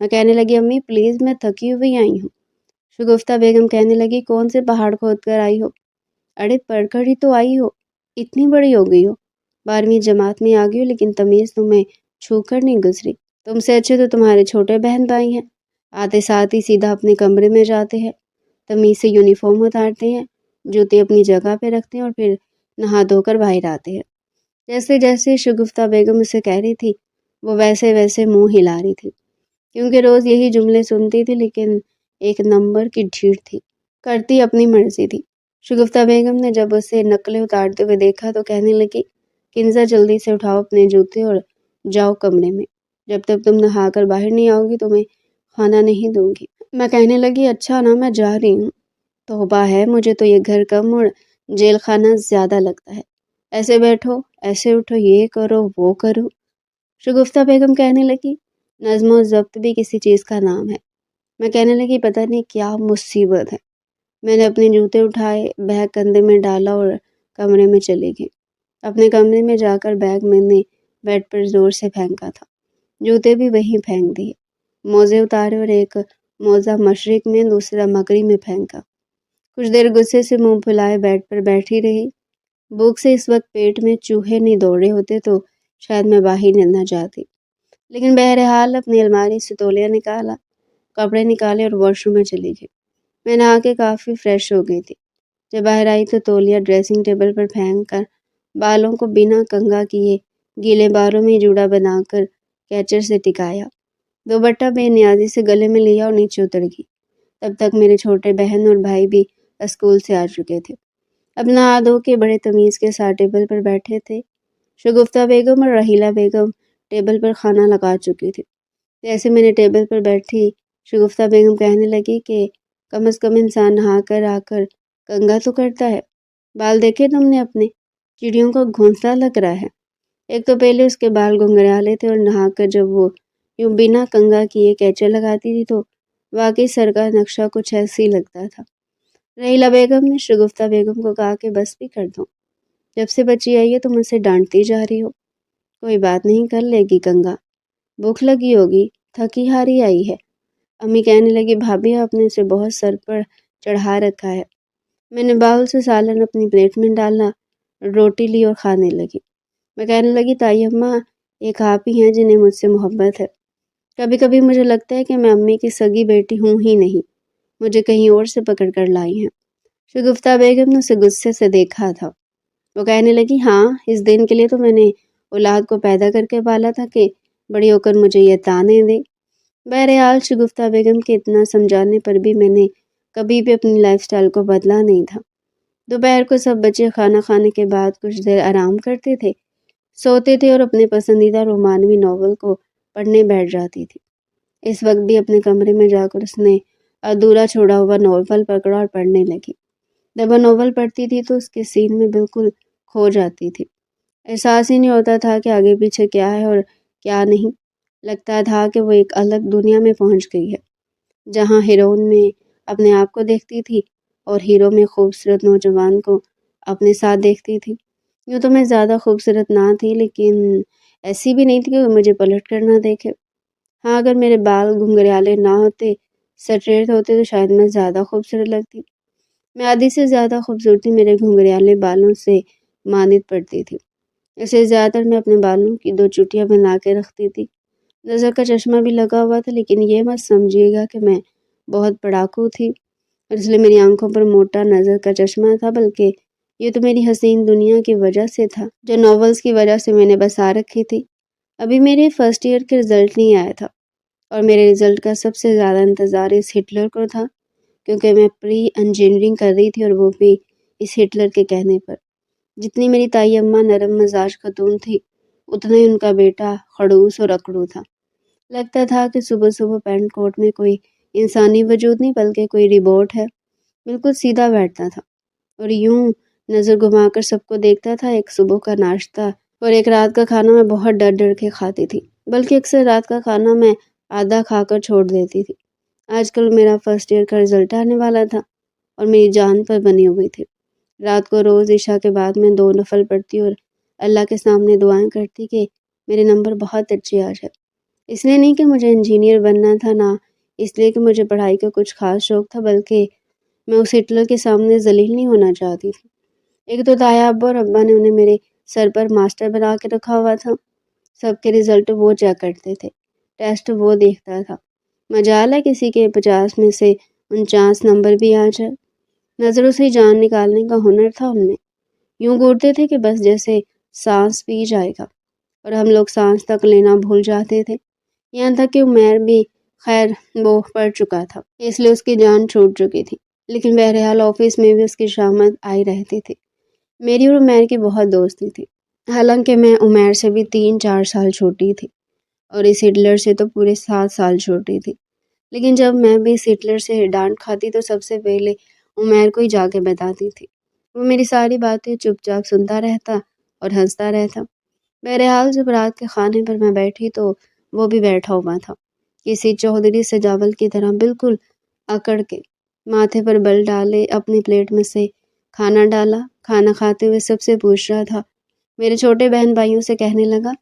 میں کہنے لگی امی پلیز میں تھکی ہوئی آئی ہوں۔ شگفتہ بیگم کہنے لگی کون سے پہاڑ کھود کر آئی ہو؟ اڑے پڑھ کر ہی تو آئی ہو، اتنی بڑی ہو گئی ہو، 12ویں جماعت میں آ گئی ہو لیکن تمیز تمہیں چھو کر نہیں گزری۔ تم سے اچھے تو تمہارے چھوٹے بہن بھائی ہیں، آتے ساتھ ہی سیدھا اپنے کمرے میں جاتے ہیں، تمیز سے یونیفارم اتارتے ہیں، جوتے اپنی جگہ پہ رکھتے ہیں اور پھر نہا دھو کر باہر آتے ہیں۔ جیسے جیسے شگفتہ بیگم اسے کہہ رہی تھی وہ ویسے ویسے منہ ہلا رہی تھی، کیونکہ روز یہی جملے سنتی تھی لیکن ایک نمبر کی ڈھیٹ تھی، کرتی اپنی مرضی تھی۔ شگفتہ بیگم نے جب اسے نقلیں اتارتے ہوئے دیکھا تو کہنے لگی کنزا جلدی سے اٹھاؤ اپنے جوتے اور جاؤ کمرے میں، جب تک تم نہا کر باہر نہیں آؤ گی تمہیں کھانا نہیں دوں گی۔ میں کہنے لگی اچھا نا میں جا رہی ہوں، توبہ ہے مجھے تو یہ گھر کم اور جیل خانہ زیادہ لگتا ہے، ایسے بیٹھو ایسے اٹھو یہ کرو وہ کرو۔ شگفتہ بیگم کہنے لگی نظم و ضبط بھی کسی چیز کا نام ہے۔ میں کہنے لگی پتہ نہیں کیا مصیبت ہے۔ میں نے اپنے جوتے اٹھائے، بیگ کندھے میں ڈالا اور کمرے میں چلی گئی۔ اپنے کمرے میں جا کر بیگ میں نے بیڈ پر زور سے پھینکا تھا، جوتے بھی وہیں پھینک دیے، موزے اتارے اور ایک موزہ مشرق میں دوسرا مغرب میں پھینکا۔ کچھ دیر غصے سے منہ پھلائے بیڈ پر بیٹھی رہی۔ بھوک سے اس وقت پیٹ میں چوہے نہیں دوڑ رہے ہوتے تو شاید میں باہر نہ جاتی، لیکن بہرحال اپنی الماری سے تولیہ نکالا، کپڑے نکالے اور واش روم میں چلی گئی۔ میں نہا کے کافی فریش ہو گئی تھی۔ جب باہر آئی تو تولیہ ڈریسنگ ٹیبل پر پھینک کر بالوں کو بنا کنگھا کیے گیلے باروں میں جوڑا بنا کر کیچر سے ٹکایا، دوپٹہ بے نیازی سے گلے میں لیا اور نیچے اتر گئی۔ تب تک میرے چھوٹے بہن اور بھائی بھی اسکول سے آ چکے تھے۔ اب نہا دھو کے بڑے تمیز کے ساتھ ٹیبل پر بیٹھے تھے۔ شگفتہ بیگم اور رحیلہ بیگم ٹیبل پر کھانا لگا چکی تھی۔ جیسے میں نے ٹیبل پر بیٹھی شگفتہ بیگم کہنے لگی کہ کم از کم انسان نہا کر آ کر کنگھا تو کرتا ہے، بال دیکھے تم نے اپنے، چڑیوں کا گھونسلہ لگ رہا ہے۔ ایک تو پہلے اس کے بال گھنگریالے تھے اور نہا کر جب وہ یوں بنا کنگھا کیے کیچر لگاتی تھی تو واقعی سر کا نقشہ کچھ ایسے ہی لگتا تھا۔ رحیلہ بیگم نے شگفتہ بیگم کو کہا کہ بس بھی کر دو، جب سے بچی آئی ہے تم اسے ڈانٹتی جا رہی ہو، کوئی بات نہیں کر لے گی کنگھا، بھوک لگی ہوگی، تھکی ہاری آئی ہے۔ امی کہنے لگی بھابھی آپ نے اسے بہت سر پر چڑھا رکھا ہے۔ میں نے باؤل سے سالن اپنی پلیٹ میں ڈالا، روٹی لی اور کھانے لگی۔ میں کہنے لگی تائی اماں ایک آپ ہی ہیں جنہیں مجھ سے محبت ہے، کبھی کبھی مجھے لگتا ہے کہ میں امی کی سگی بیٹی ہوں ہی نہیں، مجھے کہیں اور سے پکڑ کر لائی ہیں۔ شگفتہ بیگم نے اسے غصے سے دیکھا تھا۔ وہ کہنے لگی ہاں اس دن کے لیے تو میں نے اولاد کو پیدا کر کے پالا تھا کہ بڑی ہو کر مجھے یہ تانے دے۔ بہرحال شگفتہ بیگم کے اتنا سمجھانے پر بھی میں نے کبھی بھی اپنی لائف سٹائل کو بدلا نہیں تھا۔ دوپہر کو سب بچے کھانا کھانے کے بعد کچھ دیر آرام کرتے تھے، سوتے تھے اور اپنے پسندیدہ رومانوی ناول کو پڑھنے بیٹھ جاتی تھی۔ اس وقت بھی اپنے کمرے میں جا کر اس نے ادھورا چھوڑا ہوا ناول پکڑا اور پڑھنے لگی۔ جب وہ ناول پڑھتی تھی تو اس کے سین میں بالکل کھو جاتی تھی، احساس ہی نہیں ہوتا تھا کہ آگے پیچھے کیا ہے اور کیا نہیں، لگتا تھا کہ وہ ایک الگ دنیا میں پہنچ گئی ہے، جہاں ہیرون میں اپنے آپ کو دیکھتی تھی اور ہیرو میں خوبصورت نوجوان کو اپنے ساتھ دیکھتی تھی۔ یوں تو میں زیادہ خوبصورت نہ تھی لیکن ایسی بھی نہیں تھی کہ وہ مجھے پلٹ کر نہ دیکھے۔ ہاں اگر میرے بال گھنگریالے نہ ہوتے، سٹریٹ ہوتے تو شاید میں زیادہ خوبصورت لگتی۔ میں آدھی سے زیادہ خوبصورتی میرے گھنگریالے بالوں سے مانند پڑتی تھی، اسے زیادہ تر میں اپنے بالوں کی 2 چوٹیاں بنا کے رکھتی تھی۔ نظر کا چشمہ بھی لگا ہوا تھا لیکن یہ مت سمجھیے گا کہ میں بہت پڑھاکو تھی اور اس لیے میری آنکھوں پر موٹا نظر کا چشمہ تھا، بلکہ یہ تو میری حسین دنیا کی وجہ سے تھا جو ناولز کی وجہ سے میں نے بسا رکھی تھی۔ ابھی میرے فرسٹ ایئر کے رزلٹ نہیں آیا تھا اور میرے رزلٹ کا سب سے زیادہ انتظار اس ہٹلر کو تھا، کیونکہ میں پری انجینئرنگ کر رہی تھی اور وہ بھی اس ہٹلر کے کہنے پر۔ جتنی میری تائی اماں نرم مزاج خاتون تھی اتنا ہی ان کا بیٹا خڑوس اور اکڑو تھا۔ لگتا تھا کہ صبح صبح پینٹ کوٹ میں کوئی انسانی وجود نہیں بلکہ کوئی ریبوٹ ہے، بالکل سیدھا بیٹھتا تھا اور یوں نظر گھما کر سب کو دیکھتا تھا۔ ایک صبح کا ناشتہ اور ایک رات کا کھانا میں بہت ڈر ڈر کے کھاتی تھی، بلکہ اکثر رات کا کھانا میں آدھا کھا کر چھوڑ دیتی تھی۔ آج کل میرا فرسٹ ایئر کا رزلٹ آنے والا تھا اور میری جان پر بنی ہوئی تھی۔ رات کو روز عشاء کے بعد میں 2 نفل پڑھتی اور اللہ کے سامنے دعائیں کرتی کہ میرے نمبر بہت اچھے آ جائے۔ اس لیے نہیں کہ مجھے انجینئر بننا تھا، نہ اس لیے کہ مجھے پڑھائی کا کچھ خاص شوق تھا، بلکہ میں اس ہٹلر کے سامنے ذلیل نہیں ہونا چاہتی تھی۔ ایک تو تایا ابا اور ابا نے انہیں میرے سر پر ماسٹر بنا کے رکھا ہوا تھا، سب کے رزلٹ وہ چیک کرتے تھے، ٹیسٹ وہ دیکھتا تھا، مجال ہے کسی کے 50 میں سے 49 نمبر بھی آ جائے۔ نظروں سے جان نکالنے کا ہنر تھا ان میں، یوں گھورتے تھے کہ بس جیسے سانس پی جائے گا، اور ہم لوگ سانس تک لینا بھول جاتے تھے، یہاں تک کہ عمیر بھی خیر وہ پڑ چکا تھا، اس لیے اس کی جان چھوٹ چکی تھی، لیکن بہرحال آفس میں بھی اس کی شامت آئی رہتی تھی۔ میری اور عمیر کی بہت دوستی تھی، حالانکہ میں عمیر سے بھی 3-4 سال چھوٹی تھی اور اس ہٹلر سے تو پورے 7 سال چھوٹی تھی، لیکن جب میں بھی اس ہٹلر سے ڈانٹ کھاتی تو سب سے پہلے عمیر کو ہی جا کے بتاتی تھی۔ وہ میری ساری باتیں چپ چاپ سنتا رہتا اور ہنستا رہتا۔ بہرحال جب رات کے کھانے پر میں بیٹھی تو وہ بھی بیٹھا ہوا تھا، کسی چودھری سجاول کی طرح بالکل اکڑ کے، ماتھے پر بل ڈالے اپنی پلیٹ میں سے کھانا ڈالا۔ کھانا کھاتے ہوئے سب سے پوچھ رہا تھا، میرے چھوٹے بہن بھائیوں سے کہنے لگا،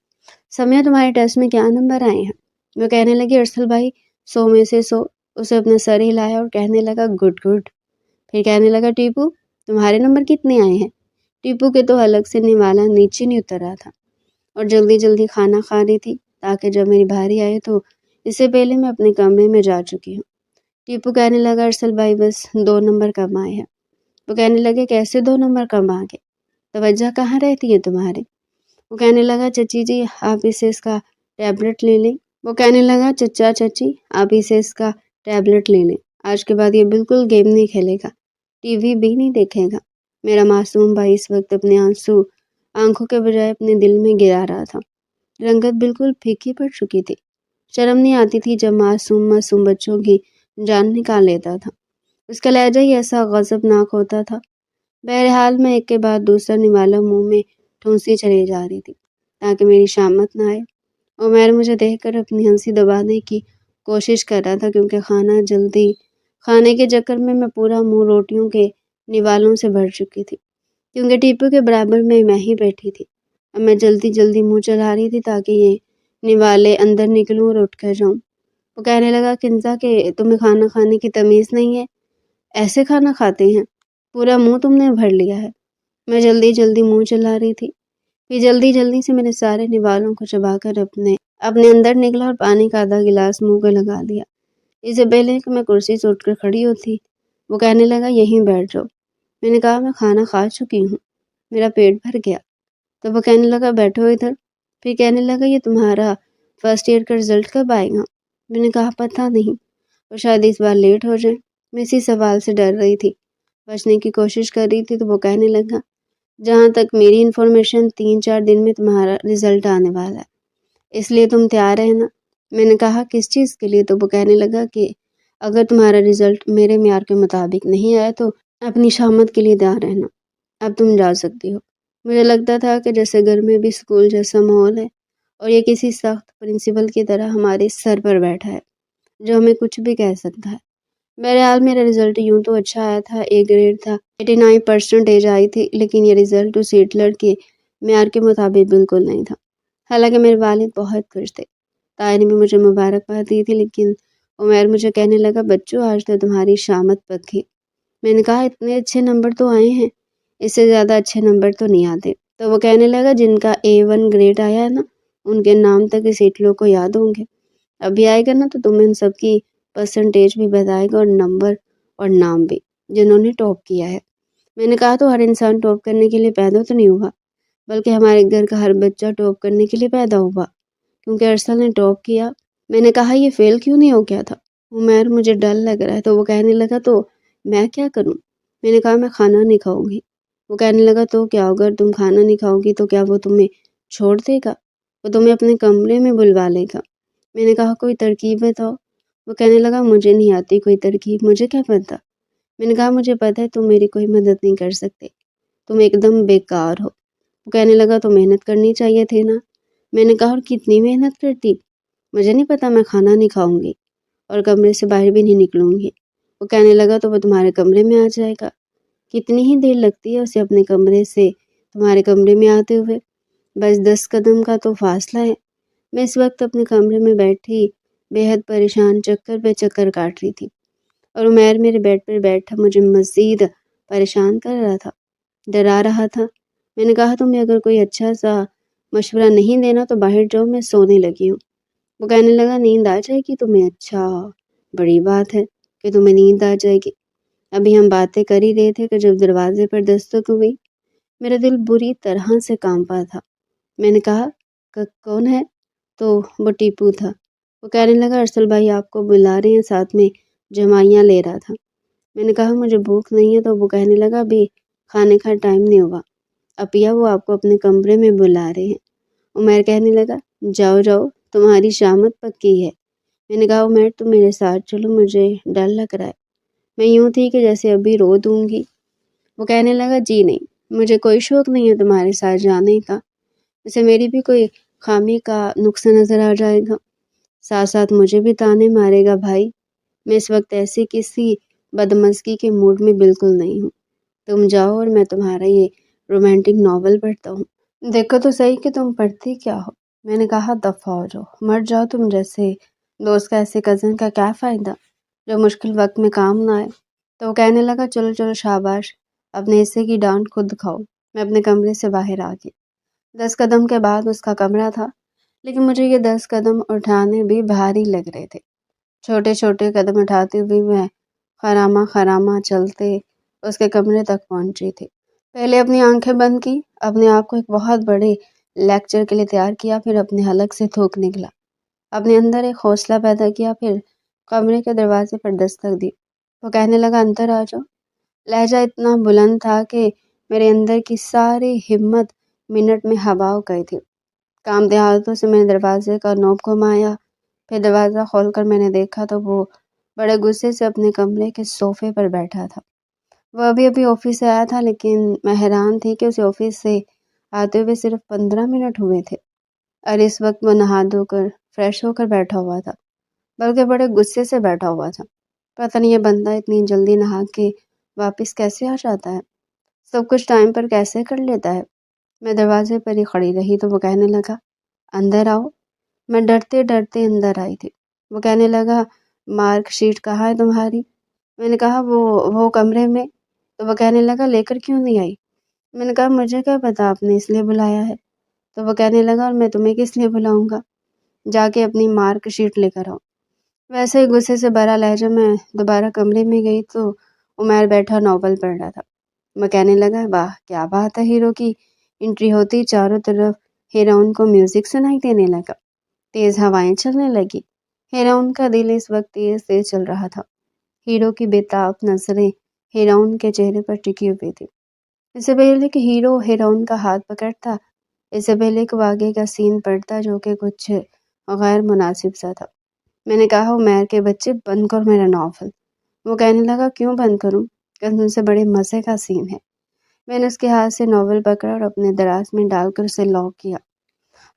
سمیہ تمہارے ٹیسٹ میں کیا نمبر آئے ہیں؟ وہ کہنے لگی، ارسل بھائی 100 میں سے 100۔ اسے اپنا سر ہلایا اور کہنے لگا، گڈ گڈ۔ پھر کہنے لگا، ٹیپو تمہارے نمبر کتنے آئے ہیں؟ ٹیپو کے تو الگ سے نوالا نیچے نہیں اتر رہا تھا اور جلدی جلدی کھانا کھا رہی تھی تاکہ جب میری بھاری آئے تو اس سے پہلے میں اپنے کمرے میں جا چکی ہوں۔ ٹیپو کہنے لگا، ارسل بھائی بس 2 نمبر کم آئے ہیں۔ وہ کہنے لگے، کیسے 2 نمبر کم آ گئے؟ توجہ کہاں رہتی ہے تمہاری؟ وہ کہنے لگا، چچی جی آپ اسے اس کا ٹیبلٹ لے لیں۔ وہ کہنے لگا، چچا چچی آپ اسے اس کا ٹیبلٹ لے لیں، آج کے بعد یہ بالکل گیم نہیں کھیلے گا، ٹی وی بھی نہیں دیکھے گا۔ میرا معصوم بھائی اس وقت اپنے آنسو آنکھوں کے بجائے اپنے دل میں گرا رہا تھا، رنگت بالکل پھیکی پڑ چکی تھی۔ شرم نہیں آتی تھی جب معصوم بچوں کی جان نکال لیتا تھا، اس کا لہجہ ہی ایسا غضبناک ہوتا تھا۔ بہرحال میں ایک کے بعد دوسرا نوالا منہ میں ٹھونسی چلی جا رہی تھی تاکہ میری شامت نہ آئے۔ عمیر مجھے دیکھ کر اپنی ہنسی دبانے کی کوشش کر رہا تھا، کیونکہ کھانا جلدی کھانے کے چکر میں پورا منہ روٹیوں کے نوالوں سے بھر چکی تھی، کیونکہ ٹیپو کے برابر میں ہی بیٹھی تھی۔ اب میں جلدی جلدی منہ چلا رہی تھی تاکہ یہ نوالے اندر نکلوں اور اٹھ کر جاؤں۔ وہ کہنے لگا، کنزا کہ تمہیں کھانا کھانے کی تمیز نہیں ہے، ایسے کھانا کھاتے ہیں، پورا منہ تم نے بھر لیا ہے۔ میں جلدی جلدی منہ چلا رہی تھی، پھر جلدی جلدی سے میرے سارے نوالوں کو چبا کر اپنے اندر نکلا اور پانی کا آدھا گلاس منہ کو لگا دیا۔ اس سے پہلے کہ میں کرسی سے اٹھ کر کھڑی ہوتی وہ کہنے لگا، یہیں بیٹھ جاؤ۔ میں نے کہا، میں کھانا کھا چکی ہوں، میرا پیٹ بھر گیا۔ تو وہ کہنے لگا، بیٹھو ادھر۔ پھر کہنے لگا، یہ تمہارا فرسٹ ایئر کا رزلٹ کب آئے گا؟ میں نے کہا، پتہ نہیں، اور شاید اس بار لیٹ ہو جائے۔ میں اسی سوال سے ڈر رہی تھی، بچنے کی کوشش کر رہی تھی۔ تو وہ کہنے لگا، جہاں تک میری انفارمیشن 3-4 دن میں تمہارا رزلٹ آنے والا ہے، اس لیے تم تیار رہنا۔ میں نے کہا، کس چیز کے لیے؟ تو وہ کہنے لگا کہ اگر تمہارا رزلٹ میرے معیار کے مطابق نہیں آیا تو اپنی شامت کے لیے تیار رہنا، اب تم جا سکتی ہو۔ مجھے لگتا تھا کہ جیسے گھر میں بھی اسکول جیسا ماحول ہے اور یہ کسی سخت پرنسپل کی طرح ہمارے سر پر بیٹھا ہے جو ہمیں کچھ بھی کہہ سکتا ہے۔ بہرحال میرا رزلٹ یوں تو اچھا آیا تھا، اے گریڈ تھا، 89% آئی تھی، لیکن یہ رزلٹ اس ہٹلر کے معیار کے مطابق بالکل نہیں تھا۔ حالانکہ میرے والد بہت خوش تھے، طاہر نے بھی مجھے مبارکباد دی تھی، لیکن عمیر مجھے کہنے لگا، بچوں آج تو تمہاری شامت پکی۔ میں نے کہا، اتنے اچھے نمبر تو آئے ہیں، اس سے زیادہ اچھے نمبر تو نہیں آتے۔ تو وہ کہنے لگا، جن کا A1 گریڈ آیا ہے نا، ان کے نام تک اس ہٹلر کو یاد ہوں گے، ابھی آئے گا نا تو تم ان سب کی پرسنٹیج بھی بتائے گا اور نمبر اور نام بھی، جنہوں نے ٹاپ کیا ہے۔ میں نے کہا، تو ہر انسان ٹاپ کرنے کے لیے پیدا تو نہیں ہوا، بلکہ ہمارے گھر کا ہر بچہ ٹاپ کرنے کے لیے پیدا ہوا، کیونکہ ارسل نے ٹاپ کیا۔ میں نے کہا، یہ فیل کیوں نہیں ہو گیا تھا؟ عمیر مجھے ڈر لگ رہا ہے۔ تو وہ کہنے لگا، تو میں کیا کروں؟ میں نے کہا، میں کھانا نہیں کھاؤں گی۔ وہ کہنے لگا، تو کیا اگر تم کھانا نہیں کھاؤ گی تو کیا وہ تمہیں چھوڑ دے گا؟ وہ تمہیں اپنے کمرے میں بلوا لے گا۔ میں نے کہا، کوئی ترکیب بتاؤ۔ وہ کہنے لگا، مجھے نہیں آتی کوئی ترکیب، مجھے کیا پتہ۔ میں نے کہا، مجھے پتہ ہے تم میری کوئی مدد نہیں کر سکتے، تم ایک دم بیکار ہو۔ وہ کہنے لگا، تو محنت کرنی چاہیے تھی نا۔ میں نے کہا، اور کتنی محنت کرتی؟ مجھے نہیں پتا، میں کھانا نہیں کھاؤں گی اور کمرے سے باہر بھی نہیں نکلوں گی۔ وہ کہنے لگا، تو وہ تمہارے کمرے میں آ جائے گا۔ کتنی ہی دیر لگتی ہے اسے اپنے کمرے سے تمہارے کمرے میں آتے ہوئے؟ بس 10 قدم کا تو فاصلہ ہے۔ میں اس وقت اپنے کمرے میں بیٹھی بے حد پریشان چکر پہ چکر کاٹ رہی تھی، اور عمیر میرے بیڈ پر بیٹھا مجھے مزید پریشان کر رہا تھا، ڈرا رہا تھا۔ میں نے کہا تمہیں اگر کوئی اچھا سا مشورہ نہیں دینا تو باہر جاؤ، میں سونے لگی ہوں۔ وہ کہنے لگا نیند آ جائے گی تمہیں؟ اچھا، بڑی بات ہے کہ تمہیں نیند آ جائے گی۔ ابھی ہم باتیں کر ہی رہے تھے کہ جب دروازے پر دستک ہوئی۔ میرا دل بری طرح سے کانپا تھا۔ میں نے کہا کون ہے؟ تو وہ ٹیپو تھا۔ وہ کہنے لگا ارسل بھائی آپ کو بلا رہے ہیں، ساتھ میں جمائیاں لے رہا تھا۔ میں نے کہا مجھے بھوک نہیں ہے، تو وہ کہنے لگا ابھی کھانے کا ٹائم نہیں ہوا، اپیا وہ آپ کو اپنے کمرے میں بلا رہے ہیں۔ عمیر کہنے لگا جاؤ جاؤ، تمہاری شامت پکی ہے۔ میں نے کہا عمیر تم میرے ساتھ چلو، مجھے ڈر لگ رہا ہے۔ میں یوں تھی کہ جیسے ابھی رو دوں گی۔ وہ کہنے لگا جی نہیں، مجھے کوئی شوق نہیں ہے تمہارے ساتھ جانے کا، اسے میری بھی کوئی خامی کا نقص نظر آ جائے گا، ساتھ ساتھ مجھے بھی تانے مارے گا بھائی۔ میں اس وقت ایسی کسی بدمزگی کے موڈ میں بالکل نہیں ہوں، تم جاؤ اور میں تمہارا یہ رومانٹک ناول پڑھتا ہوں۔ دیکھو تو صحیح کہ تم پڑھتی کیا ہو۔ میں نے کہا دفعہ ہو جاؤ، مر جاؤ، تم جیسے دوست کا ایسے کزن کا کیا فائدہ جو مشکل وقت میں کام نہ آئے۔ تو وہ کہنے لگا چلو چلو شاباش، اپنے حصے کی ڈانٹ خود کھاؤ۔ میں اپنے کمرے سے باہر آ گئی۔ 10 قدم کے بعد اس کا کمرہ تھا، لیکن مجھے یہ 10 قدم اٹھانے بھی بھاری لگ رہے تھے۔ چھوٹے چھوٹے قدم اٹھاتے ہوئے میں خرامہ خرامہ چلتے اس کے کمرے تک پہنچی تھی۔ پہلے اپنی آنکھیں بند کی، اپنے آپ کو ایک بہت بڑے لیکچر کے لیے تیار کیا، پھر اپنے حلق سے تھوک نکلا، اپنے اندر ایک حوصلہ پیدا کیا، پھر کمرے کے دروازے پر دستک دی۔ وہ کہنے لگا اندر آ جاؤ۔ لہجہ اتنا بلند تھا کہ میرے اندر کی ساری ہمت منٹ میں ہوا ہو گئی تھی۔ کانپتے ہاتھوں سے میں نے دروازے کا نوب گھمایا، پھر دروازہ کھول کر میں نے دیکھا تو وہ بڑے غصے سے اپنے کمرے کے صوفے پر بیٹھا تھا۔ وہ ابھی ابھی آفس سے آیا تھا، لیکن میں حیران تھی کہ اسے آفس سے آتے ہوئے صرف 15 منٹ ہوئے تھے، اور اس وقت وہ نہا دھو کر فریش ہو کر بیٹھا ہوا تھا، بلکہ بڑے غصے سے بیٹھا ہوا تھا۔ پتہ نہیں یہ بندہ اتنی جلدی نہا کے واپس کیسے آ جاتا ہے، سب کچھ ٹائم پر کیسے کر لیتا ہے۔ میں دروازے پر ہی کھڑی رہی تو وہ کہنے لگا اندر آؤ۔ میں ڈرتے ڈرتے اندر آئی تھی۔ وہ کہنے لگا مارک شیٹ کہاں ہے تمہاری؟ میں نے کہا وہ کمرے میں۔ تو وہ کہنے لگا لے کر کیوں نہیں آئی؟ میں نے کہا مجھے کیا پتا آپ نے اس لیے بلایا ہے۔ تو وہ کہنے لگا اور میں تمہیں کس لیے بلاؤں گا، جا کے اپنی مارک شیٹ لے کر آؤ۔ ویسے ہی غصے سے بھرا لہجہ میں دوبارہ کمرے میں گئی تو عمیر بیٹھا ناول پڑھ رہا تھا۔ وہ کہنے لگا واہ کیا بات ہے، ہیرو کی انٹری ہوتی چاروں طرف ہیروئن کو میوزک سنائی دینے لگا، تیز ہوائیں چلنے لگی۔ ہیروئن کا دل اس وقت تیز تیز چل رہا تھا، ہیرو کی بےتاب نظریں ہیروئن کے چہرے پر ٹکی ہوئی تھی۔ اس سے پہلے کہ ہیرو ہیروئن کا ہاتھ پکڑتا، اس سے پہلے کہ واقعے کا سین پڑتا جو کہ کچھ غیر مناسب سا تھا، میں نے کہا عمیر کے بچے بند کر میرا ناول۔ وہ کہنے لگا کیوں بند کروں، قسم سے بڑے مزے کا سین ہے۔ میں نے اس کے ہاتھ سے ناول پکڑا اور اپنے دراز میں ڈال کر اسے لاک کیا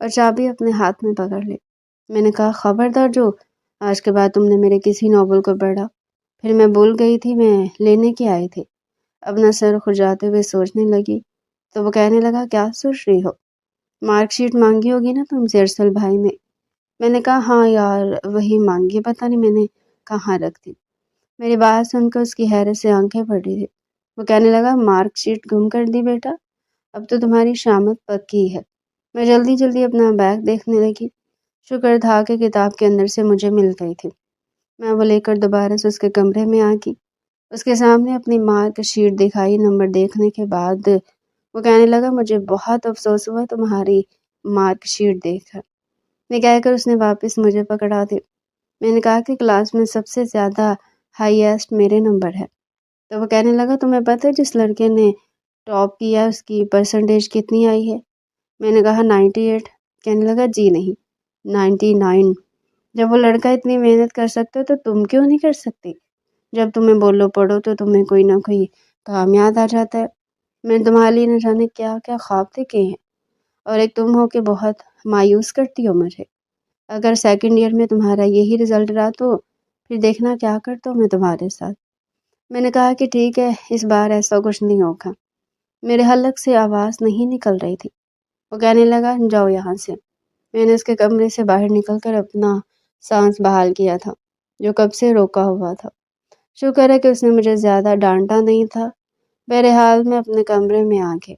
اور چابی اپنے ہاتھ میں پکڑ لی۔ میں نے کہا خبردار جو آج کے بعد تم نے میرے کسی ناول کو پڑھا۔ پھر میں بھول گئی تھی میں لینے کے آئے تھے۔ اپنا سر کھجاتے ہوئے سوچنے لگی تو وہ کہنے لگا کیا سوچ رہی ہو؟ مارک شیٹ مانگی ہوگی نا تم سے ارسل بھائی نے؟ میں نے کہا ہاں یار وہی مانگی، پتہ نہیں میں نے کہاں رکھ دی۔ میری بات سن کر اس کی حیرت سے آنکھیں پھٹی تھی۔ وہ کہنے لگا مارک شیٹ گم کر دی بیٹا، اب تو تمہاری شامت پکی ہے۔ میں جلدی جلدی اپنا بیگ دیکھنے لگی، شکر تھا کہ کتاب کے اندر سے مجھے مل گئی تھی۔ میں وہ لے کر دوبارہ سے اس کے کمرے میں آ گئی، اس کے سامنے اپنی مارک شیٹ دکھائی۔ نمبر دیکھنے کے بعد وہ کہنے لگا مجھے بہت افسوس ہوا تمہاری مارک شیٹ دیکھ کر۔ یہ کہہ کر اس نے واپس مجھے پکڑا دی۔ میں نے کہا کہ کلاس میں سب سے زیادہ ہائیسٹ میرے نمبر ہے۔ تو وہ کہنے لگا تمہیں پتہ ہے جس لڑکے نے ٹاپ کیا اس کی پرسنٹیج کتنی آئی ہے؟ میں نے کہا 98۔ کہنے لگا جی نہیں 99۔ جب وہ لڑکا اتنی محنت کر سکتا تو تم کیوں نہیں کر سکتی؟ جب تمہیں بولو پڑھو تو تمہیں کوئی نہ کوئی کام یاد آ جاتا ہے۔ میں نے تمہارے لیے نہ جانے کیا کیا خواب دیکھے ہیں، اور ایک تم ہو کہ بہت مایوس کرتی ہو مجھے۔ اگر سیکنڈ ایئر میں تمہارا یہی رزلٹ رہا تو پھر دیکھنا کیا کرتا ہوں میں تمہارے ساتھ۔ میں نے کہا کہ ٹھیک ہے اس بار ایسا کچھ نہیں ہوگا۔ میرے حلق سے آواز نہیں نکل رہی تھی۔ وہ کہنے لگا جاؤ یہاں سے۔ میں نے اس کے کمرے سے باہر نکل کر اپنا سانس بحال کیا تھا جو کب سے روکا ہوا تھا۔ شکر ہے کہ اس نے مجھے زیادہ ڈانٹا نہیں تھا۔ بہرحال میں اپنے کمرے میں آ گئی۔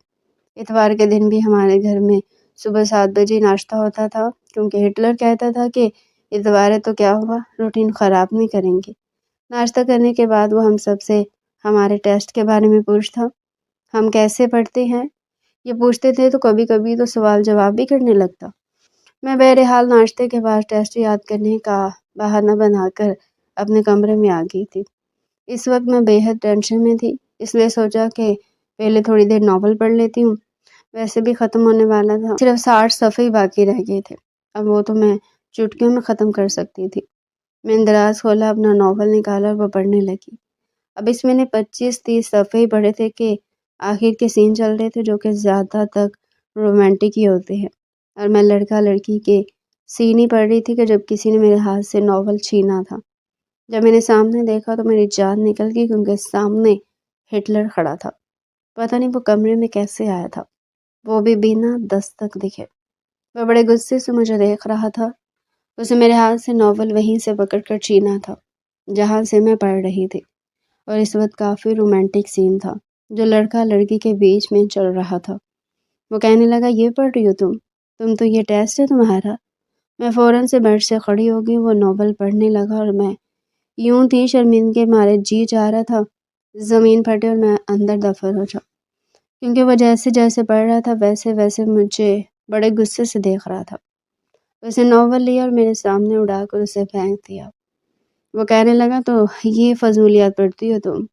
اتوار کے دن بھی ہمارے گھر میں صبح 7 بجے ناشتہ ہوتا تھا، کیونکہ ہٹلر کہتا تھا کہ اتوار ہے تو کیا ہوا، روٹین خراب نہیں کریں گے۔ ناشتہ کرنے کے بعد وہ ہم سب سے ہمارے ٹیسٹ کے بارے میں پوچھتا، ہم کیسے پڑھتے ہیں یہ پوچھتے تھے، تو کبھی کبھی تو سوال جواب بھی کرنے لگتا۔ میں بہرحال ناشتے کے بعد ٹیسٹ یاد کرنے کا بہانہ بنا کر اپنے کمرے میں آ گئی تھی۔ اس وقت میں بے حد ٹینشن میں تھی، اس لیے سوچا کہ پہلے تھوڑی دیر ناول پڑھ لیتی ہوں، ویسے بھی ختم ہونے والا تھا، صرف 60 صفحے ہی باقی رہ گئے تھے، اب وہ تو میں چٹکیوں میں ختم کر سکتی تھی۔ میں نے دراز کھولا، اپنا ناول نکالا اور وہ پڑھنے لگی۔ اب اس میں نے 25-30 صفحے ہی پڑھے تھے کہ آخر کے سین چل رہے تھے جو کہ زیادہ تک رومانٹک ہی ہوتے ہیں، اور میں لڑکا لڑکی کے سین ہی پڑھ رہی تھی کہ جب کسی نے میرے ہاتھ سے ناول چھینا تھا۔ جب میں نے سامنے دیکھا تو میری جان نکل گئی، کیونکہ سامنے ہٹلر کھڑا تھا۔ پتہ نہیں وہ کمرے میں کیسے آیا تھا، وہ بھی بنا دستک دکھے۔ وہ بڑے غصے سے مجھے دیکھ رہا تھا۔ اسے میرے ہاتھ سے ناول وہیں سے پکڑ کر چھینا تھا جہاں سے میں پڑھ رہی تھی، اور اس وقت کافی رومانٹک سین تھا جو لڑکا لڑکی کے بیچ میں چل رہا تھا۔ وہ کہنے لگا، یہ پڑھ رہی ہو تم تو یہ ٹیسٹ ہے تمہارا؟ میں فوراً سے بیڈ سے کھڑی ہو گئی، وہ ناول پڑھنے لگا اور میں یوں تھی شرمندگی مارے جی چاہ رہا تھا زمین پھٹے اور میں اندر دفن ہو جاؤں، کیونکہ وہ جیسے جیسے پڑھ رہا تھا ویسے ویسے مجھے بڑے غصے سے دیکھ رہا تھا۔ اس نے ناول لیا اور میرے سامنے اڑا کر اسے پھینک دیا۔ وہ کہنے لگا، تو یہ فضولیات پڑھتی ہو تم؟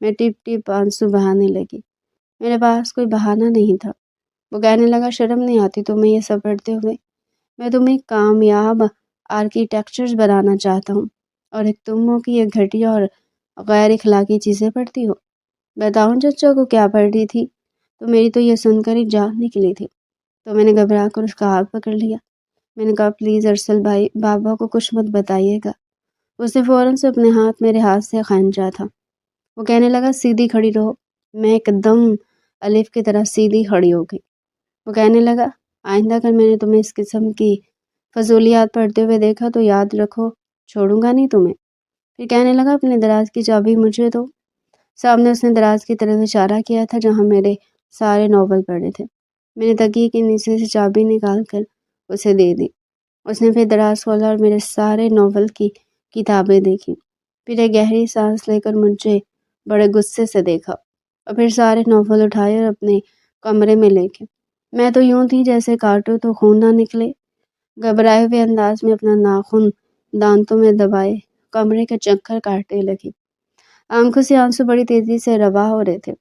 میں ٹپ ٹپ آنسو بہانے لگی۔ میرے پاس کوئی بہانہ نہیں تھا۔ وہ کہنے لگا، شرم نہیں آتی تمہیں یہ سب پڑھتے ہوئے؟ میں تمہیں کامیاب آرکیٹیکچرز بنانا چاہتا ہوں، اور ایک تم ہو کہ یہ گھٹیا اور غیر اخلاقی چیزیں پڑھتی ہو۔ بتاؤں چچا کو کیا پڑھ رہی تھی؟ تو میری تو یہ سن کر ہی جان نکلی تھی، تو میں نے گھبرا کر اس کا ہاتھ پکڑ لیا۔ میں نے کہا، پلیز ارسل بھائی، بابا کو کچھ مت بتائیے گا۔ اس نے فوراً سے اپنے ہاتھ میرے ہاتھ سے کھینچا تھا۔ وہ کہنے لگا، سیدھی کھڑی رہو۔ میں ایک دم الف کی طرح سیدھی کھڑی ہو گئی۔ وہ کہنے لگا، آئندہ اگر میں نے تمہیں اس قسم کی فضولیات پڑھتے ہوئے دیکھا تو یاد رکھو، چھوڑوں گا نہیں تمہیں۔ پھر کہنے لگا، اپنے دراز کی چابی مجھے دو۔ سامنے اس نے دراز کی طرف اشارہ کیا تھا جہاں میرے سارے ناول پڑے تھے۔ میں نے تکیے کے نیچے سے چابی نکال کر اسے دے دی۔ اس نے پھر دراز کھولا اور میرے سارے ناول کی کتابیں دیکھی، پھر ایک گہری سانس لے کر مجھے بڑے غصے سے دیکھا، اور پھر سارے ناول اٹھائے اور اپنے کمرے میں لے کے۔ میں تو یوں تھی جیسے کاٹو تو خون نہ نکلے۔ گھبرائے ہوئے انداز میں اپنا ناخن دانتوں میں دبائے کمرے کے چکر کاٹنے لگی۔ آنکھوں سے آنسو بڑی تیزی سے روا ہو رہے تھے۔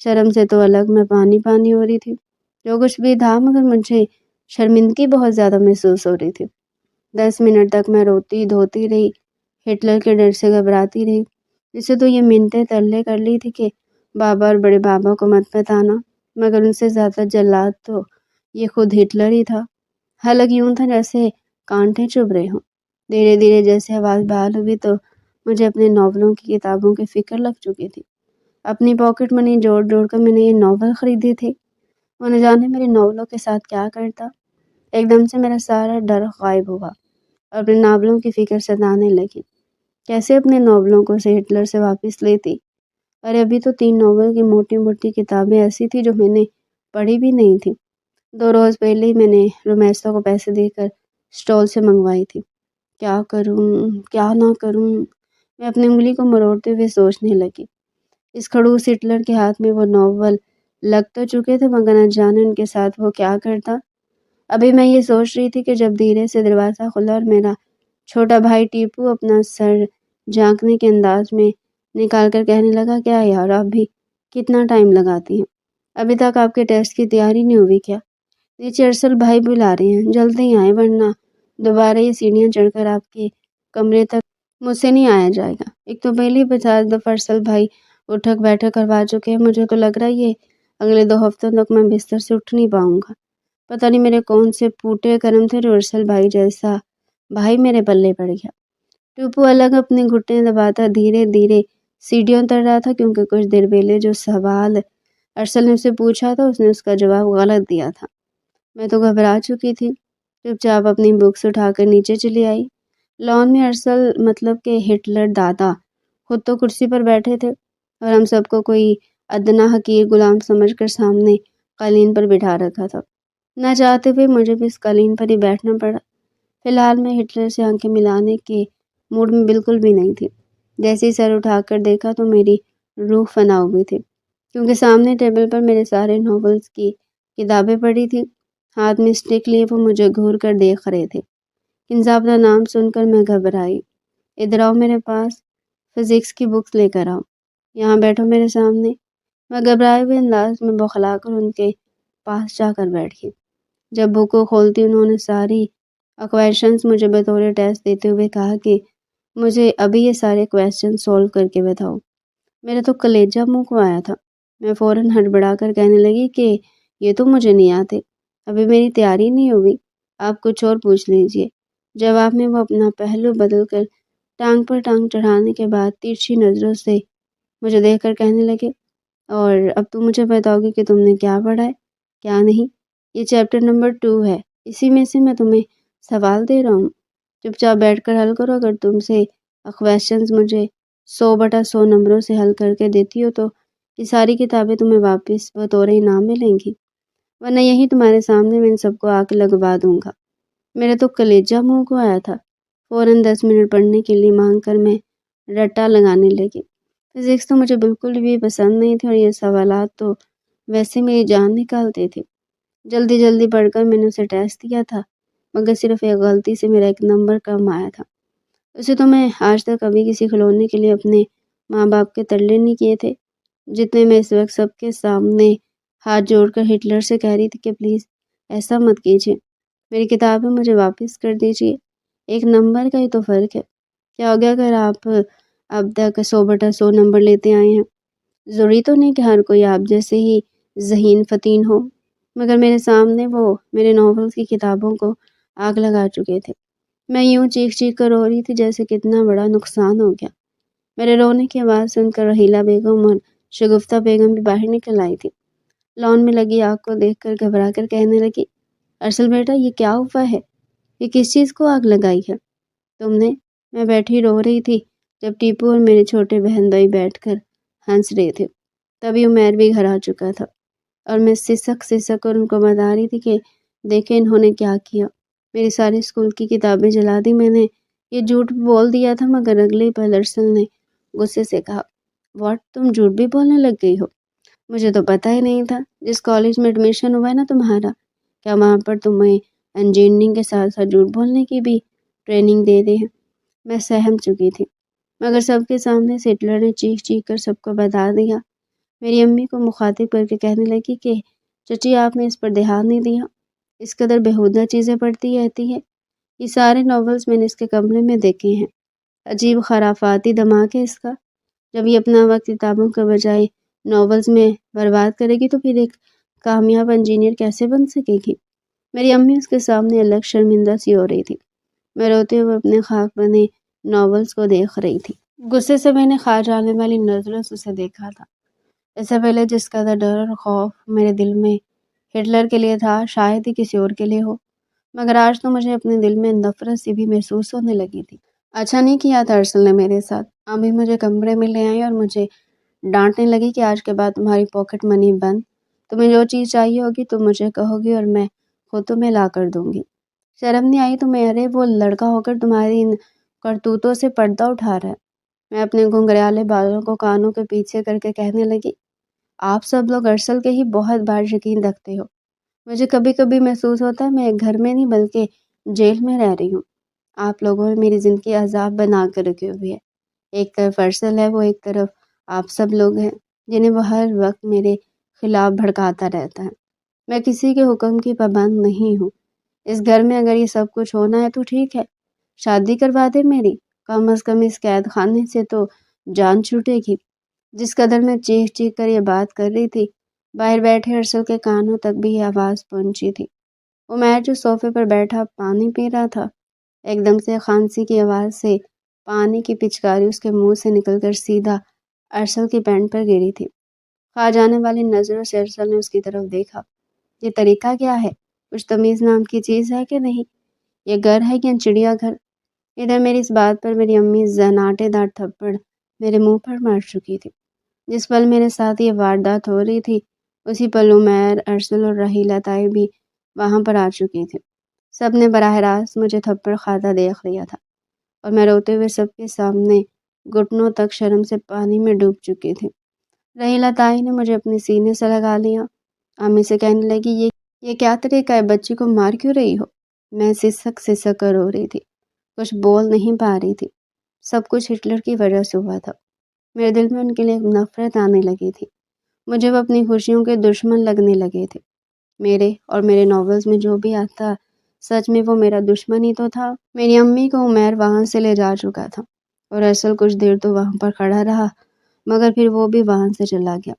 شرم سے تو الگ میں پانی پانی ہو رہی تھی، جو کچھ بھی تھا، مگر مجھے شرمندگی بہت زیادہ محسوس ہو رہی تھی۔ 10 منٹ تک میں روتی دھوتی رہی، ہٹلر کے ڈر سے گھبراتی رہی، جسے تو یہ منتیں تلے کر لی تھی کہ بابا اور بڑے بابا کو مت بتانا، مگر ان سے زیادہ جلاد تو یہ خود ہٹلر ہی تھا۔ حالانکہ یوں تھا جیسے کانٹے چبھ رہے ہوں۔ دھیرے دھیرے جیسے آواز بحال ہوئی تو مجھے اپنے ناولوں کی کتابوں کی فکر لگ چکی تھی۔ اپنی پاکٹ منی جوڑ جوڑ کر میں نے یہ ناول خریدے تھے، وہ نہ جانے میرے ناولوں کے ساتھ کیا کرتا۔ ایک دم سے میرا سارا ڈر غائب ہوا اور اپنے ناولوں کی فکر ستانے لگی۔ کیسے اپنے ناولوں کو سے ہٹلر سے واپس لیتی؟ ارے ابھی تو 3 ناول کی موٹی موٹی کتابیں ایسی تھی جو میں نے پڑھی بھی نہیں تھی۔ 2 روز پہلے ہی میں نے رومیسا کو پیسے دے کر اسٹال سے منگوائی تھی۔ کیا کروں کیا نہ کروں، میں اپنی انگلی کو مروڑتے ہوئے سوچنے لگی۔ اس خڑوس ہٹلر کے ہاتھ میں وہ ناول لگ تو چکے تھے، مگر نہ جانے ان کے ساتھ وہ کیا کرتا۔ ابھی میں یہ سوچ رہی تھی کہ جب دھیرے سے دروازہ کھلا اور میرا چھوٹا بھائی ٹیپو اپنا سر جھانکنے کے انداز میں نکال کر کہنے لگا، کیا یار آپ بھی کتنا ٹائم لگاتی ہیں؟ ابھی تک آپ کے ٹیسٹ کی تیاری نہیں ہوئی کیا؟ نیچے ارسل بھائی بلا رہے ہیں، جلدی ہی آئیں ورنہ دوبارہ یہ سیڑھیاں چڑھ کر آپ کے کمرے تک مجھ سے نہیں آیا جائے گا۔ ایک تو پہلے 50 دفعہ ارسل بھائی اٹھک بیٹھک کروا چکے ہیں، مجھے تو لگ رہا ہے یہ اگلے 2 ہفتوں تک میں بستر سے اٹھ نہیں پاؤں گا۔ پتہ نہیں میرے کون سے پوٹے کرم تھے جو ارسل بھائی جیسا بھائی میرے پلے پڑ گیا۔ ٹوپو الگ اپنے گھٹنے دباتا دھیرے دھیرے سیڑھیوں اتر رہا تھا، کیونکہ کچھ دیر پہلے جو سوال ارسل نے اسے پوچھا تھا اس نے اس کا جواب غلط دیا تھا۔ میں تو گھبرا چکی تھی۔ چپ چاپ اپنی بکس اٹھا کر نیچے چلی آئی۔ لان میں ارسل مطلب کہ ہٹلر دادا خود تو کرسی پر بیٹھے تھے اور ہم سب کو کوئی ادنا حقیر غلام سمجھ کر سامنے قالین پر بٹھا رکھا تھا۔ نہ چاہتے ہوئے مجھے بھی اس قالین پر ہی بیٹھنا پڑا۔ فی الحال میں ہٹلر سے آنکھیں ملانے کے موڈ میں بالکل بھی نہیں تھی۔ جیسے ہی سر اٹھا کر دیکھا تو میری روح فنا ہوئی تھی، کیونکہ سامنے ٹیبل پر میرے سارے ناولز کی کتابیں پڑی تھی۔ ہاتھ میں اسٹک لیے وہ مجھے گھور کر دیکھ رہے تھے۔ کنزا اپنا نام سن کر میں گھبرائی۔ ادھر آؤ، میرے پاس فزکس کی بکس لے کر آؤ، یہاں بیٹھو میرے سامنے۔ میں گھبرائے ہوئے انداز میں بوکھلا کر ان کے پاس جا کر بیٹھ گئی۔ جب بک کو کھولتی انہوں نے ساری اکویشنز مجھے بطور ٹیسٹ دیتے ہوئے کہا کہ مجھے ابھی یہ سارے کویسچن سولو کر کے بتاؤ۔ میرا تو کلیجہ منہ کو آیا تھا۔ میں فوراً ہڑبڑا کر کہنے لگی کہ یہ تو مجھے نہیں آتے، ابھی میری تیاری نہیں ہوئی، آپ کچھ اور پوچھ لیجئے۔ جواب میں وہ اپنا پہلو بدل کر ٹانگ پر ٹانگ چڑھانے کے بعد ترچھی نظروں سے مجھے دیکھ کر کہنے لگے، اور اب تم مجھے بتاؤ گی کہ تم نے کیا پڑھا ہے کیا نہیں؟ یہ چیپٹر نمبر 2 ہے، اسی میں سے میں تمہیں سوال دے رہا ہوں، چپ چاپ بیٹھ کر حل کرو۔ اگر تم سے کویسچنز مجھے 100/100 نمبروں سے حل کر کے دیتی ہو تو یہ ساری کتابیں تمہیں واپس بطور انعام ملیں گی، ورنہ یہی تمہارے سامنے میں ان سب کو آگ لگوا دوں گا۔ میرا تو کلیجہ منہ کو آیا تھا۔ فوراً 10 منٹ پڑھنے کے لیے مانگ کر میں رٹا لگانے لگی۔ فزکس تو مجھے بالکل بھی پسند نہیں تھی اور یہ سوالات تو ویسے میری جان نکالتے تھے۔ جلدی جلدی پڑھ کر میں نے اسے ٹیسٹ دیا تھا، مگر صرف ایک غلطی سے میرا 1 نمبر کم آیا تھا۔ اسے تو میں آج تک کبھی کسی کھلونے کے لیے اپنے ماں باپ کے ترلے نہیں کیے تھے، جتنے میں اس وقت سب کے سامنے ہاتھ جوڑ کر ہٹلر سے کہہ رہی تھی کہ پلیز ایسا مت کیجیے، میری کتابیں مجھے واپس کر دیجیے، 1 نمبر کا ہی تو فرق ہے، کیا ہو گیا اگر آپ اب تک 100/100 نمبر لیتے آئے ہیں؟ ضروری تو نہیں کہ ہر کوئی آپ جیسے ہی ذہین فتین ہو، مگر میرے سامنے وہ میرے ناولز کی کتابوں کو آگ لگا چکے تھے۔ میں یوں چیخ چیخ کر رو رہی تھی جیسے کتنا بڑا نقصان ہو گیا۔ میرے رونے کی آواز سن کر رحیلہ بیگم اور شگفتہ بیگم بھی باہر نکل آئی تھی۔ لان میں لگی آگ کو دیکھ کر گھبرا کر کہنے لگی، ارسل بیٹا یہ کیا ہوا ہے؟ یہ کس چیز کو آگ لگائی ہے تم نے؟ میں بیٹھی رو رہی تھی جب ٹیپو اور میرے چھوٹے بہن بھائی بیٹھ کر ہنس رہے تھے۔ تبھی عمیر بھی گھر آ چکا تھا اور میں سسک کر ان کو بتا رہی تھی کہ دیکھیں انہوں نے کیا کیا، میری ساری اسکول کی کتابیں جلا دی۔ میں نے یہ جھوٹ بول دیا تھا، مگر اگلے ہی پل ارسل نے غصے سے کہا، واٹ، تم جھوٹ بھی بولنے لگ گئی ہو؟ مجھے تو پتہ ہی نہیں تھا جس کالج میں ایڈمیشن ہوا ہے نا تمہارا، کیا وہاں پر تمہیں انجینئرنگ کے ساتھ ساتھ جھوٹ بولنے کی بھی ٹریننگ دے دی ہے؟ میں سہم چکی تھی، مگر سب کے سامنے سے ہٹلر نے چیخ چیخ کر سب کو بتا دیا۔ میری امی کو مخاطب کر کے کہنے لگی کہ چچی آپ نے اس پر دھیان نہیں دیا، اس قدر بیہودہ چیزیں پڑھتی رہتی ہے، یہ سارے ناولز میں نے اس کے کمرے میں دیکھے ہیں، عجیب خرافاتی دماغ ہے اس کا، جب یہ اپنا وقت کتابوں کے بجائے ناولز میں برباد کرے گی تو پھر ایک کامیاب انجینئر کیسے بن سکے گی؟ میری امی اس کے سامنے الگ شرمندہ سی ہو رہی تھی۔ میں روتے ہوئے اپنے خاک بنے ناولز کو دیکھ رہی تھی۔ غصے سے میں نے کھا جانے والی نظروں سے اسے دیکھا تھا۔ اس سے پہلے جس قدر ڈر اور خوف میرے دل میں ہٹلر کے لیے تھا شاید ہی کسی اور کے لیے ہو، مگر آج تو مجھے اپنے دل میں نفرت سی بھی محسوس ہونے لگی تھی۔ اچھا نہیں کیا تھا ارسل نے میرے ساتھ، امی مجھے کمرے میں لے آئی اور مجھے ڈانٹنے لگی کہ آج کے بعد تمہاری پاکٹ منی بند، تمہیں جو چیز چاہیے ہوگی تم مجھے کہو گی اور میں خود تمہیں لا کر دوں گی۔ شرم نہیں آئی تمہیں؟ ارے وہ لڑکا ہو کر تمہاری ان کرتوتوں سے پردہ اٹھا رہا ہے۔ میں اپنے گھنگریالے بالوں کو کانوں کے پیچھے کر کے کہنے لگی، آپ سب لوگ ارسل کے ہی بہت بار یقین رکھتے ہو، مجھے کبھی کبھی محسوس ہوتا ہے میں ایک گھر میں نہیں بلکہ جیل میں رہ رہی ہوں۔ آپ لوگوں نے میری زندگی عذاب بنا کر رکھی ہوئی ہے، ایک طرف ارسل ہے، وہ ایک طرف آپ سب لوگ ہیں جنہیں وہ ہر وقت میرے خلاف بھڑکاتا رہتا ہے۔ میں کسی کے حکم کی پابند نہیں ہوں، اس گھر میں اگر یہ سب کچھ ہونا ہے تو ٹھیک ہے، شادی کروا دے میری، کم از کم اس قید خانے سے تو جان چھوٹے گی۔ جس قدر میں چیخ چیخ کر یہ بات کر رہی تھی باہر بیٹھے ارسل کے کانوں تک بھی یہ آواز پہنچی تھی۔ عمیر جو صوفے پر بیٹھا پانی پی رہا تھا، ایک دم سے خانسی کی آواز سے پانی کی پچکاری اس کے منہ سے نکل کر سیدھا ارسل کی پینٹ پر گری تھی۔ کھا جانے والی نظروں سے ارسل نے اس کی طرف دیکھا، یہ طریقہ کیا ہے؟ کچھ تمیز نام کی چیز ہے کہ نہیں؟ یہ گھر ہے یا چڑیا گھر؟ ادھر میری اس بات پر میری امی زناٹے دار تھپڑ میرے منہ پر مار چکی تھی۔ جس پل میرے ساتھ یہ واردات ہو رہی تھی اسی پل عمیر، ارسل اور رحیلہ تائی بھی وہاں پر آ چکی تھی۔ سب نے براہ راست مجھے تھپڑ کھاتا دیکھ لیا تھا اور میں روتے ہوئے سب کے سامنے گھٹنوں تک شرم سے پانی میں ڈوب چکی تھی۔ رحیلہ تائی نے مجھے اپنے سینے سے لگا لیا۔ امی سے کہنے لگی، یہ کیا طریقہ ہے، بچی کو مار کیوں رہی ہو؟ میں سسک کر رو رہی تھی، کچھ بول نہیں پا رہی تھی۔ سب کچھ ہٹلر کی وجہ سے ہوا تھا۔ میرے دل میں ان کے لیے ایک نفرت آنے لگی تھی۔ مجھے وہ اپنی خوشیوں کے دشمن لگنے لگے تھے۔ میرے اور میرے ناولز میں جو بھی آتا سچ میں وہ میرا دشمن ہی تو تھا۔ میری امی کو عمیر وہاں سے لے جا چکا تھا اور ارسل کچھ دیر تو وہاں پر کھڑا رہا، مگر پھر وہ بھی وہاں سے چلا گیا۔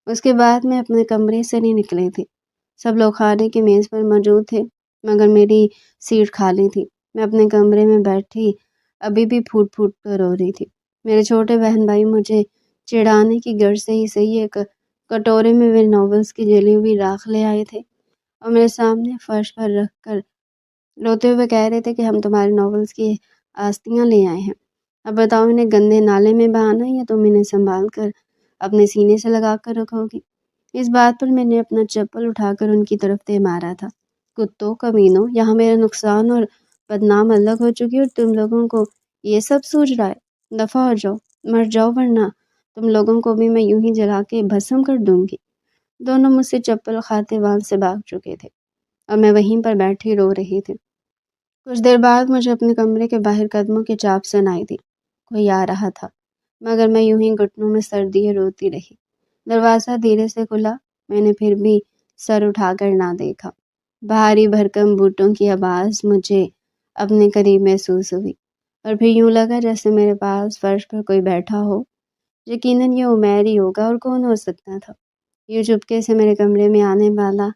اس کے بعد میں اپنے کمرے سے نہیں نکلی تھی۔ سب لوگ کھانے کی میز پر موجود تھے مگر میری سیٹ خالی تھی۔ میں اپنے کمرے میں بیٹھی ابھی بھی پھوٹ پھوٹ کر رو رہی تھی۔ میرے چھوٹے بہن بھائی مجھے چڑھانے کی غرض سے ہی صحیح ایک کٹورے میں میرے ناولز کی جلی ہوئی راکھ لے آئے تھے اور میرے سامنے فرش پر رکھ کر روتے ہوئے کہہ رہے تھے کہ ہم تمہارے ناولز کی آستیاں لے آئے ہیں، اب بتاؤ انہیں گندے نالے میں بہانا یا تم انہیں سنبھال کر اپنے سینے سے لگا کر رکھو گی؟ اس بات پر میں نے اپنا چپل اٹھا کر ان کی طرف دے مارا تھا۔ کتوں، کمینوں، یہاں میرا نقصان اور بدنام الگ ہو چکی اور تم لوگوں کو یہ سب سوچ رہا ہے؟ دفع ہو جاؤ، مر جاؤ، ورنہ تم لوگوں کو بھی میں یوں ہی جلا کے بھسم کر دوں گی۔ دونوں مجھ سے چپل کھاتے وہاں سے بھاگ چکے تھے اور میں وہیں پر بیٹھی رو رہی تھی۔ کچھ دیر بعد مجھے اپنے کمرے کے باہر قدموں کی چاپ سنائی دی۔ کوئی آ رہا تھا مگر میں یوں ہی گھٹنوں میں سر دیے روتی رہی۔ دروازہ دھیرے سے کھلا، میں نے پھر بھی سر اٹھا کر نہ دیکھا۔ بھاری بھرکم بوٹوں کی آواز مجھے اپنے قریب محسوس ہوئی اور پھر یوں لگا جیسے میرے پاس فرش پر کوئی بیٹھا ہو۔ یقیناً یہ عمیر ہی ہوگا اور کون ہو سکتا تھا یوں چپکے سے میرے کمرے میں آنے والا۔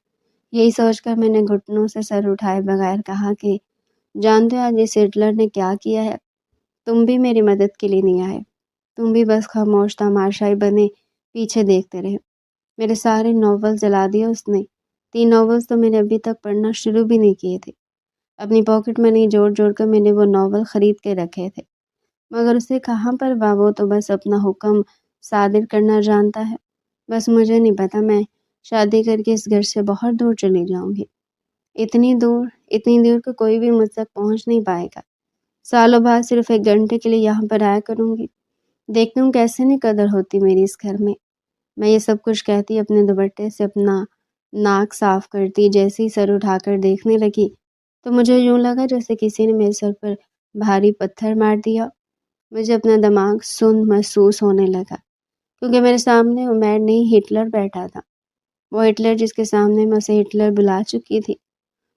یہی سوچ کر میں نے گھٹنوں سے سر اٹھائے بغیر کہا کہ جانتے ہو آج اس ہٹلر نے کیا کیا ہے؟ تم بھی میری مدد کے لیے نہیں آئے، تم بھی بس خاموش تماشائی بنے پیچھے دیکھتے رہے۔ میرے سارے ناول جلا دیے اس نے۔ 3 ناولز تو میں نے ابھی تک پڑھنا شروع بھی نہیں کیے تھے۔ اپنی پاکٹ منی جوڑ جوڑ کر میں نے وہ ناول خرید کے رکھے تھے مگر اسے کہاں پر وہ تو بس اپنا حکم صادر کرنا جانتا ہے۔ بس مجھے نہیں پتا میں شادی کر کے اس گھر سے بہت دور چلی جاؤں گی، اتنی دور کہ کوئی بھی مجھ تک پہنچ نہیں پائے گا۔ سالوں بعد صرف 1 گھنٹے کے لیے یہاں پر آیا کروں گی، دیکھتی ہوں کیسے نہیں قدر ہوتی میری اس گھر میں۔ میں یہ سب کچھ کہتی اپنے دوپٹے سے اپنا ناک صاف کرتی جیسے ہی سر اٹھا کر دیکھنے لگی تو مجھے یوں لگا جیسے کسی نے میرے سر پر بھاری پتھر مار دیا۔ مجھے اپنا دماغ سن محسوس ہونے لگا کیونکہ میرے سامنے عمیر نہیں ہٹلر بیٹھا تھا، وہ ہٹلر جس کے سامنے میں اسے ہٹلر بلا چکی تھی۔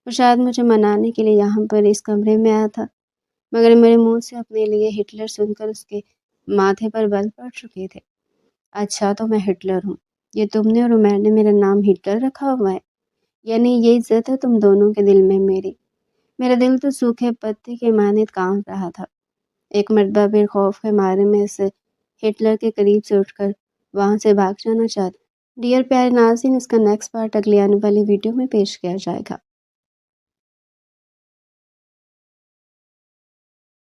وہ شاید مجھے منانے کے لیے یہاں پر اس کمرے میں آیا تھا مگر میرے منہ سے اپنے لیے ہٹلر سن کر اس کے ماتھے پر بل پڑ چکے تھے۔ اچھا تو میں ہٹلر ہوں، یہ تم نے اور عمیر نے میرا نام ہٹلر رکھا ہوا ہے؟ یعنی یہ عزت ہے تم دونوں کے دل میں میری؟ میرا دل تو سوکھے پتے کے مانند کانپ رہا تھا۔ ایک مرتبہ پھر خوف کے مارے میں اس ہٹلر کے قریب سے اٹھ کر وہاں سے بھاگ جانا چاہتی۔ ڈیئر پیارے ناظرین، اس کا نیکسٹ پارٹ اگلی آنے والی ویڈیو میں پیش کیا جائے گا۔